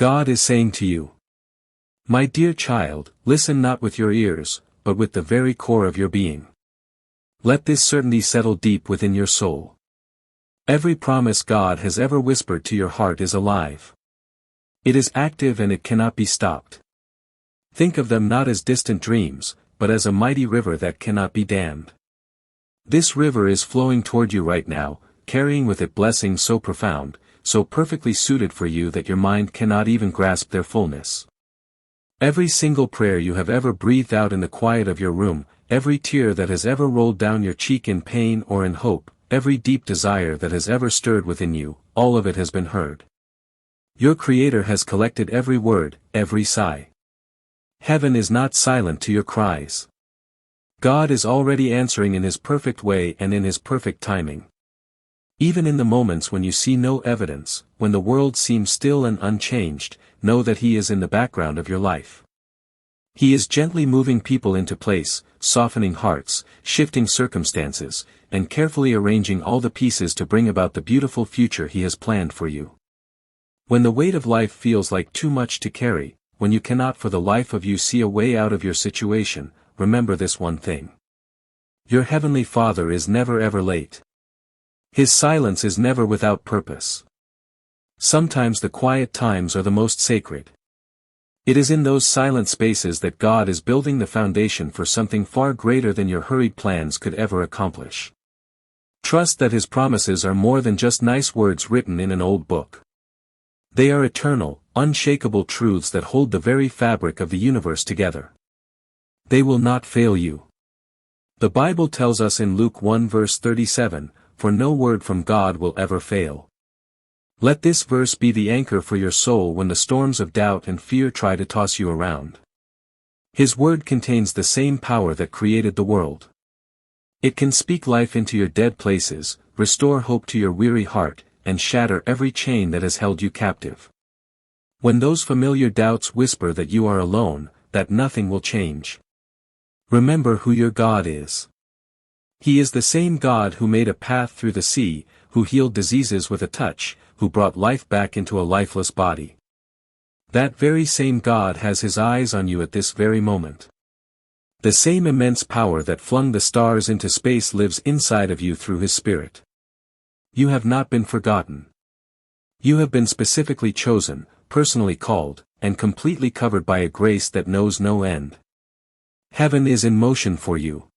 God is saying to you, my dear child, listen not with your ears, but with the very core of your being. Let this certainty settle deep within your soul. Every promise God has ever whispered to your heart is alive. It is active and it cannot be stopped. Think of them not as distant dreams, but as a mighty river that cannot be dammed. This river is flowing toward you right now, carrying with it blessings so profound, so perfectly suited for you that your mind cannot even grasp their fullness. Every single prayer you have ever breathed out in the quiet of your room, every tear that has ever rolled down your cheek in pain or in hope, every deep desire that has ever stirred within you, all of it has been heard. Your Creator has collected every word, every sigh. Heaven is not silent to your cries. God is already answering in His perfect way and in His perfect timing. Even in the moments when you see no evidence, when the world seems still and unchanged, know that He is in the background of your life. He is gently moving people into place, softening hearts, shifting circumstances, and carefully arranging all the pieces to bring about the beautiful future He has planned for you. When the weight of life feels like too much to carry, when you cannot for the life of you see a way out of your situation, remember this one thing. Your Heavenly Father is never ever late. His silence is never without purpose. Sometimes the quiet times are the most sacred. It is in those silent spaces that God is building the foundation for something far greater than your hurried plans could ever accomplish. Trust that His promises are more than just nice words written in an old book. They are eternal, unshakable truths that hold the very fabric of the universe together. They will not fail you. The Bible tells us in Luke 1 verse 37, "For no word from God will ever fail." Let this verse be the anchor for your soul when the storms of doubt and fear try to toss you around. His word contains the same power that created the world. It can speak life into your dead places, restore hope to your weary heart, and shatter every chain that has held you captive. When those familiar doubts whisper that you are alone, that nothing will change, remember who your God is. He is the same God who made a path through the sea, who healed diseases with a touch, who brought life back into a lifeless body. That very same God has His eyes on you at this very moment. The same immense power that flung the stars into space lives inside of you through His Spirit. You have not been forgotten. You have been specifically chosen, personally called, and completely covered by a grace that knows no end. Heaven is in motion for you.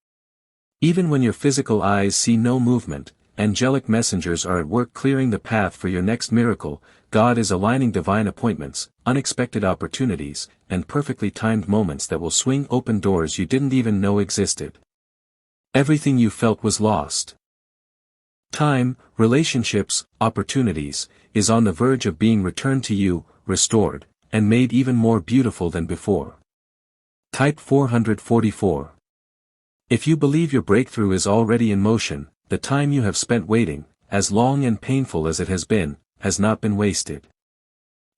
Even when your physical eyes see no movement, angelic messengers are at work clearing the path for your next miracle. God is aligning divine appointments, unexpected opportunities, and perfectly timed moments that will swing open doors you didn't even know existed. Everything you felt was lost. Time, relationships, opportunities, is on the verge of being returned to you, restored, and made even more beautiful than before. Type 444. If you believe your breakthrough is already in motion, the time you have spent waiting, as long and painful as it has been, has not been wasted.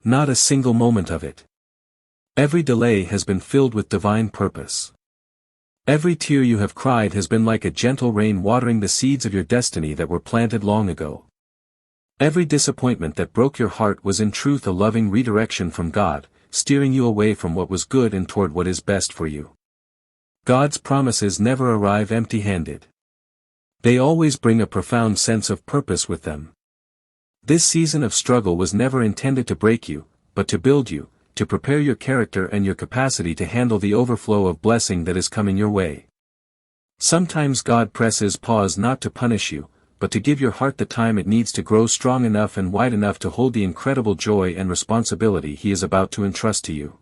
Not a single moment of it. Every delay has been filled with divine purpose. Every tear you have cried has been like a gentle rain watering the seeds of your destiny that were planted long ago. Every disappointment that broke your heart was in truth a loving redirection from God, steering you away from what was good and toward what is best for you. God's promises never arrive empty-handed. They always bring a profound sense of purpose with them. This season of struggle was never intended to break you, but to build you, to prepare your character and your capacity to handle the overflow of blessing that is coming your way. Sometimes God presses pause not to punish you, but to give your heart the time it needs to grow strong enough and wide enough to hold the incredible joy and responsibility He is about to entrust to you.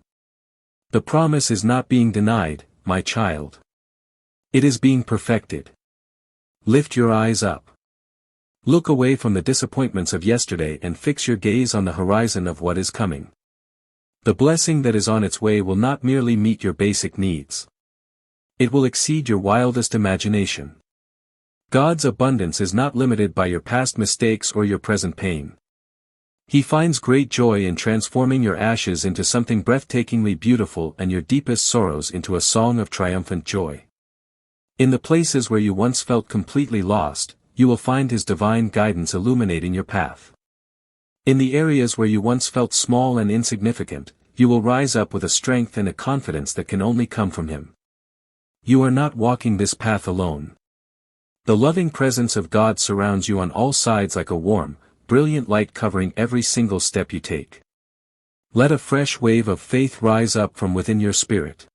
The promise is not being denied, my child. It is being perfected. Lift your eyes up. Look away from the disappointments of yesterday and fix your gaze on the horizon of what is coming. The blessing that is on its way will not merely meet your basic needs. It will exceed your wildest imagination. God's abundance is not limited by your past mistakes or your present pain. He finds great joy in transforming your ashes into something breathtakingly beautiful and your deepest sorrows into a song of triumphant joy. In the places where you once felt completely lost, you will find His divine guidance illuminating your path. In the areas where you once felt small and insignificant, you will rise up with a strength and a confidence that can only come from Him. You are not walking this path alone. The loving presence of God surrounds you on all sides like a warm, brilliant light covering every single step you take. Let a fresh wave of faith rise up from within your spirit.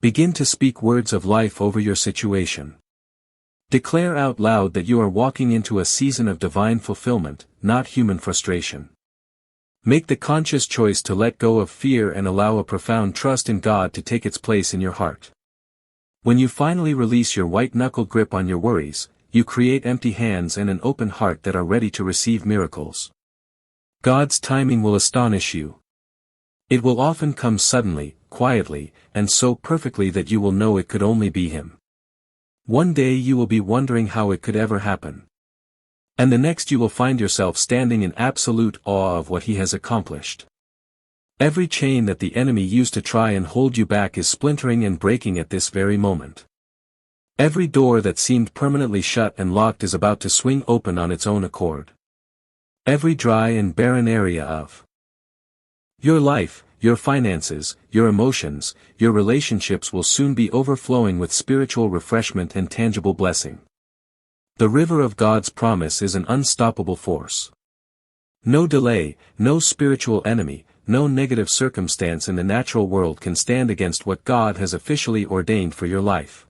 Begin to speak words of life over your situation. Declare out loud that you are walking into a season of divine fulfillment, not human frustration. Make the conscious choice to let go of fear and allow a profound trust in God to take its place in your heart. When you finally release your white-knuckle grip on your worries, you create empty hands and an open heart that are ready to receive miracles. God's timing will astonish you. It will often come suddenly, quietly, and so perfectly that you will know it could only be Him. One day you will be wondering how it could ever happen. And the next you will find yourself standing in absolute awe of what He has accomplished. Every chain that the enemy used to try and hold you back is splintering and breaking at this very moment. Every door that seemed permanently shut and locked is about to swing open on its own accord. Every dry and barren area of your life, your finances, your emotions, your relationships will soon be overflowing with spiritual refreshment and tangible blessing. The river of God's promise is an unstoppable force. No delay, no spiritual enemy, no negative circumstance in the natural world can stand against what God has officially ordained for your life.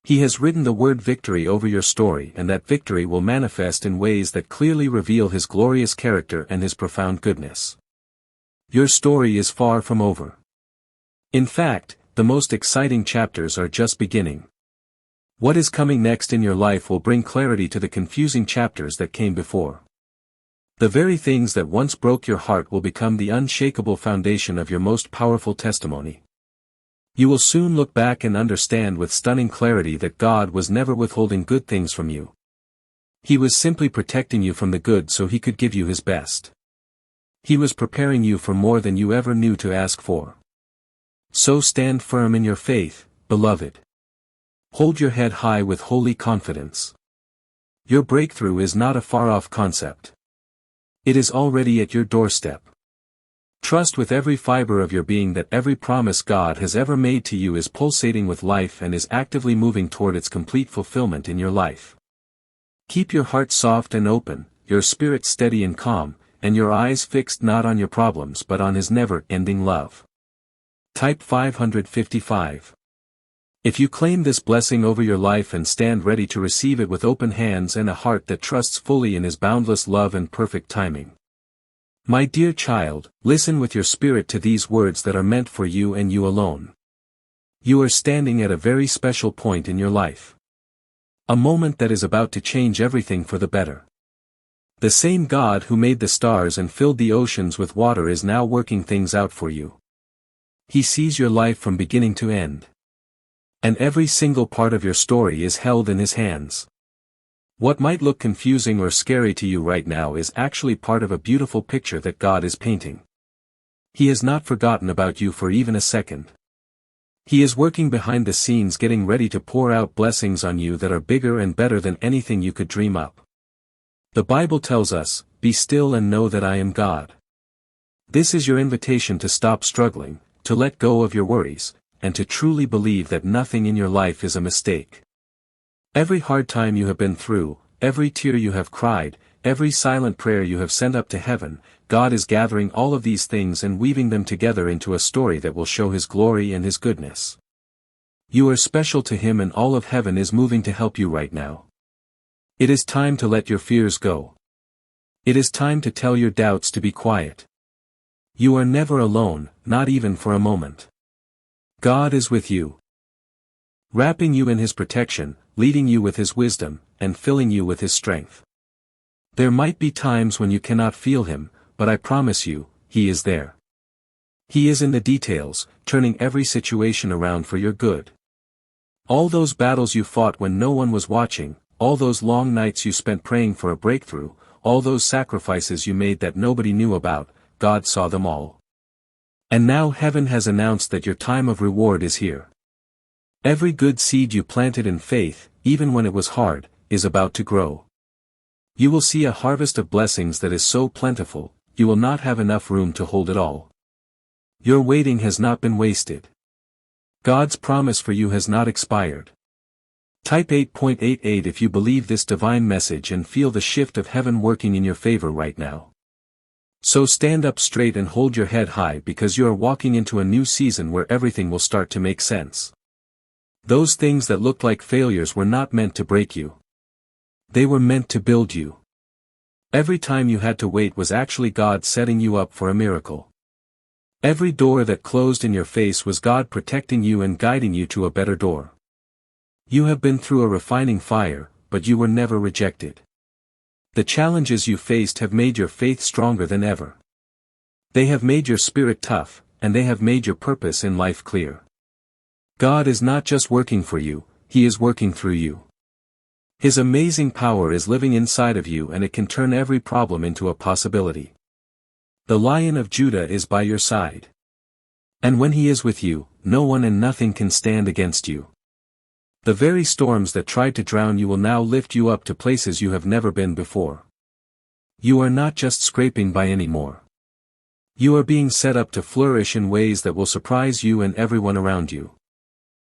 He has written the word victory over your story, and that victory will manifest in ways that clearly reveal His glorious character and His profound goodness. Your story is far from over. In fact, the most exciting chapters are just beginning. What is coming next in your life will bring clarity to the confusing chapters that came before. The very things that once broke your heart will become the unshakable foundation of your most powerful testimony. You will soon look back and understand with stunning clarity that God was never withholding good things from you. He was simply protecting you from the good so He could give you His best. He was preparing you for more than you ever knew to ask for. So stand firm in your faith, beloved. Hold your head high with holy confidence. Your breakthrough is not a far-off concept. It is already at your doorstep. Trust with every fiber of your being that every promise God has ever made to you is pulsating with life and is actively moving toward its complete fulfillment in your life. Keep your heart soft and open, your spirit steady and calm, and your eyes fixed not on your problems but on His never-ending love. Type 555. If you claim this blessing over your life and stand ready to receive it with open hands and a heart that trusts fully in His boundless love and perfect timing. My dear child, listen with your spirit to these words that are meant for you and you alone. You are standing at a very special point in your life. A moment that is about to change everything for the better. The same God who made the stars and filled the oceans with water is now working things out for you. He sees your life from beginning to end. And every single part of your story is held in His hands. What might look confusing or scary to you right now is actually part of a beautiful picture that God is painting. He has not forgotten about you for even a second. He is working behind the scenes getting ready to pour out blessings on you that are bigger and better than anything you could dream up. The Bible tells us, "Be still and know that I am God." This is your invitation to stop struggling, to let go of your worries, and to truly believe that nothing in your life is a mistake. Every hard time you have been through, every tear you have cried, every silent prayer you have sent up to heaven, God is gathering all of these things and weaving them together into a story that will show His glory and His goodness. You are special to Him and all of heaven is moving to help you right now. It is time to let your fears go. It is time to tell your doubts to be quiet. You are never alone, not even for a moment. God is with you, wrapping you in His protection, leading you with His wisdom, and filling you with His strength. There might be times when you cannot feel Him, but I promise you, He is there. He is in the details, turning every situation around for your good. All those battles you fought when no one was watching, all those long nights you spent praying for a breakthrough, all those sacrifices you made that nobody knew about, God saw them all. And now heaven has announced that your time of reward is here. Every good seed you planted in faith, even when it was hard, is about to grow. You will see a harvest of blessings that is so plentiful, you will not have enough room to hold it all. Your waiting has not been wasted. God's promise for you has not expired. Type 8.88 if you believe this divine message and feel the shift of heaven working in your favor right now. So stand up straight and hold your head high because you are walking into a new season where everything will start to make sense. Those things that looked like failures were not meant to break you. They were meant to build you. Every time you had to wait was actually God setting you up for a miracle. Every door that closed in your face was God protecting you and guiding you to a better door. You have been through a refining fire, but you were never rejected. The challenges you faced have made your faith stronger than ever. They have made your spirit tough, and they have made your purpose in life clear. God is not just working for you, He is working through you. His amazing power is living inside of you and it can turn every problem into a possibility. The Lion of Judah is by your side. And when He is with you, no one and nothing can stand against you. The very storms that tried to drown you will now lift you up to places you have never been before. You are not just scraping by anymore. You are being set up to flourish in ways that will surprise you and everyone around you.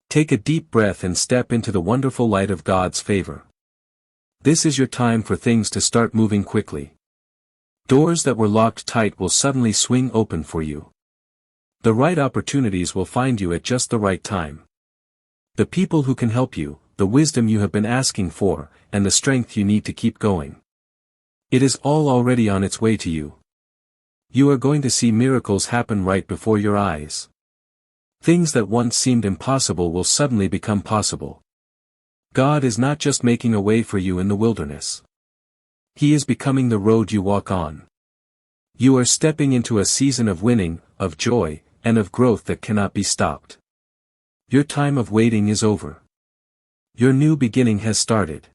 Take a deep breath and step into the wonderful light of God's favor. This is your time for things to start moving quickly. Doors that were locked tight will suddenly swing open for you. The right opportunities will find you at just the right time. The people who can help you, the wisdom you have been asking for, and the strength you need to keep going. It is all already on its way to you. You are going to see miracles happen right before your eyes. Things that once seemed impossible will suddenly become possible. God is not just making a way for you in the wilderness. He is becoming the road you walk on. You are stepping into a season of winning, of joy, and of growth that cannot be stopped. Your time of waiting is over. Your new beginning has started.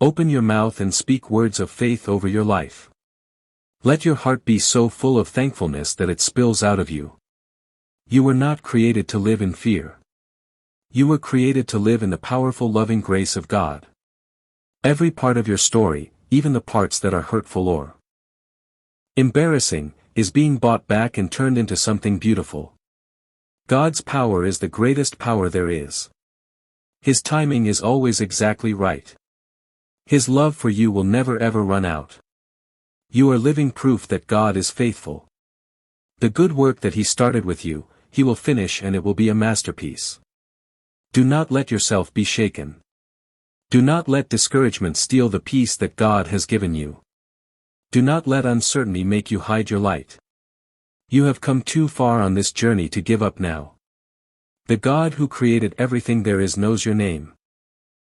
Open your mouth and speak words of faith over your life. Let your heart be so full of thankfulness that it spills out of you. You were not created to live in fear. You were created to live in the powerful loving grace of God. Every part of your story, even the parts that are hurtful or embarrassing, is being bought back and turned into something beautiful. God's power is the greatest power there is. His timing is always exactly right. His love for you will never ever run out. You are living proof that God is faithful. The good work that He started with you, He will finish and it will be a masterpiece. Do not let yourself be shaken. Do not let discouragement steal the peace that God has given you. Do not let uncertainty make you hide your light. You have come too far on this journey to give up now. The God who created everything there is knows your name.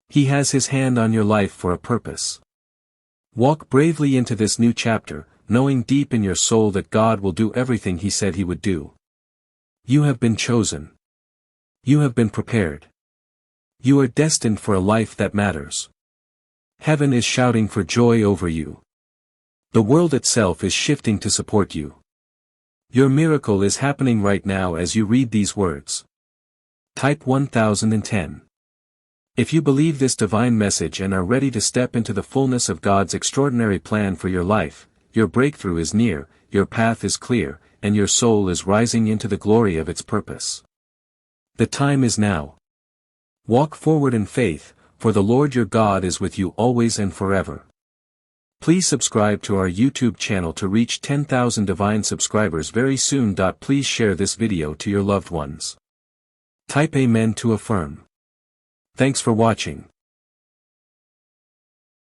He has His hand on your life for a purpose. Walk bravely into this new chapter, knowing deep in your soul that God will do everything He said He would do. You have been chosen. You have been prepared. You are destined for a life that matters. Heaven is shouting for joy over you. The world itself is shifting to support you. Your miracle is happening right now as you read these words. Type 1010. If you believe this divine message and are ready to step into the fullness of God's extraordinary plan for your life, your breakthrough is near, your path is clear, and your soul is rising into the glory of its purpose. The time is now. Walk forward in faith, for the Lord your God is with you always and forever. Please subscribe to our YouTube channel to reach 10,000 divine subscribers very soon. Please share this video to your loved ones. Type Amen to affirm. Thanks for watching.